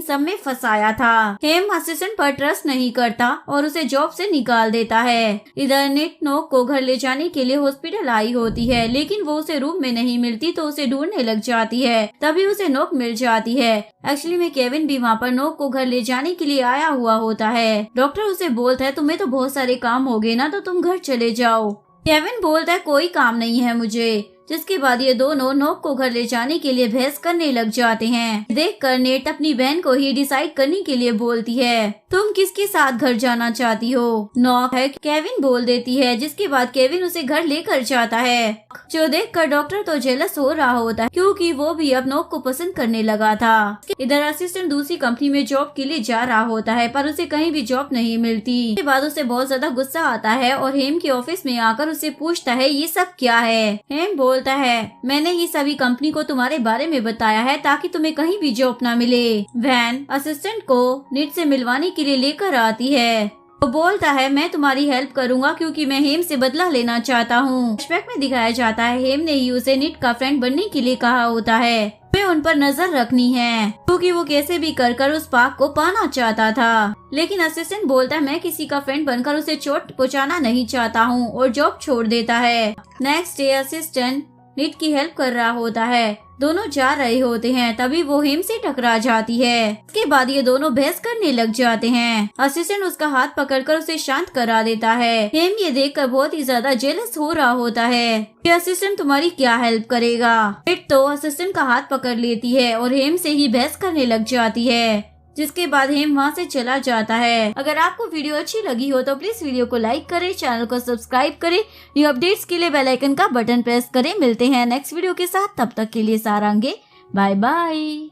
Speaker 1: सब में फंसाया था। हेम असिस्टेंट पर ट्रस्ट नहीं करता और उसे जॉब से निकाल देता है। इधर निट नोक को घर ले जाने के लिए हॉस्पिटल आई होती है लेकिन वो उसे रूम में नहीं मिलती तो उसे ढूंढने लग जाती है। तभी उसे नोक मिल जाती है। एक्चुअली में केविन भी वहाँ पर नोक को घर ले जाने के लिए आया हुआ होता है। डॉक्टर उसे बोलता है तुम्हें तो बहुत सारे काम हो गए ना तो तुम घर चले जाओ। केविन बोलता है कोई काम नहीं है मुझे। जिसके बाद ये दोनों नॉक को घर ले जाने के लिए बहस करने लग जाते हैं। देखकर नेट अपनी बहन को ही डिसाइड करने के लिए बोलती है, तुम किसके साथ घर जाना चाहती हो? नॉक है केविन बोल देती है, जिसके बाद केविन उसे घर लेकर जाता है, जो देखकर डॉक्टर तो जेलस हो रहा होता है क्योंकि वो भी अब नॉक को पसंद करने लगा था। इधर असिस्टेंट दूसरी कंपनी में जॉब के लिए जा रहा होता है पर उसे कहीं भी जॉब नहीं मिलती। इसके बाद उसे बहुत ज्यादा गुस्सा आता है और हेम के ऑफिस में आकर उसे पूछता है ये सब क्या है। हेम बोलता है मैंने ही सभी कंपनी को तुम्हारे बारे में बताया है ताकि तुम्हें कहीं भी जॉब न मिले। वैन असिस्टेंट को नीट से मिलवाने के लिए लेकर आती है। वो बोलता है मैं तुम्हारी हेल्प करूंगा क्योंकि मैं हेम से बदला लेना चाहता हूँ। फ्लैशबैक में दिखाया जाता है हेम ने ही उसे नीट का फ्रेंड बनने के लिए कहा होता है, हमें उन पर नजर रखनी है क्योंकि वो कैसे भी कर उस पार्क को पाना चाहता था। लेकिन असिस्टेंट बोलता है मैं किसी का फ्रेंड बनकर उसे चोट पहुंचाना नहीं चाहता हूँ और जॉब छोड़ देता है। नेक्स्ट डे असिस्टेंट नीट की हेल्प कर रहा होता है। दोनों जा रहे होते हैं तभी वो हेम से टकरा जाती है। इसके बाद ये दोनों बहस करने लग जाते हैं। असिस्टेंट उसका हाथ पकड़कर उसे शांत करा देता है। हेम ये देखकर बहुत ही ज्यादा जेलस हो रहा होता है कि असिस्टेंट तुम्हारी क्या हेल्प करेगा। फिर तो असिस्टेंट का हाथ पकड़ लेती है और हेम से ही बहस करने लग जाती है, जिसके बाद हेम वहाँ से चला जाता है। अगर आपको वीडियो अच्छी लगी हो तो प्लीज वीडियो को लाइक करें, चैनल को सब्सक्राइब करें, न्यू अपडेट्स के लिए बेल आइकन का बटन प्रेस करें। मिलते हैं नेक्स्ट वीडियो के साथ, तब तक के लिए सारांगे बाय बाय।